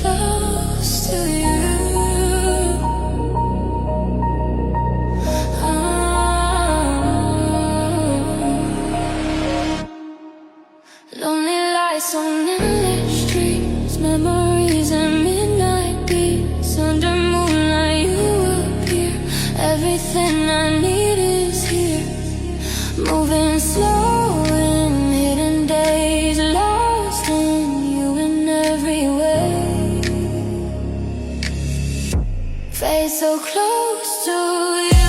Close to you. Lonely lights on endless streets, memories and midnight beats. Under moonlight you appear, everything I need is here. Moving slow in hidden days, lost in you in every way. Fade so close to you.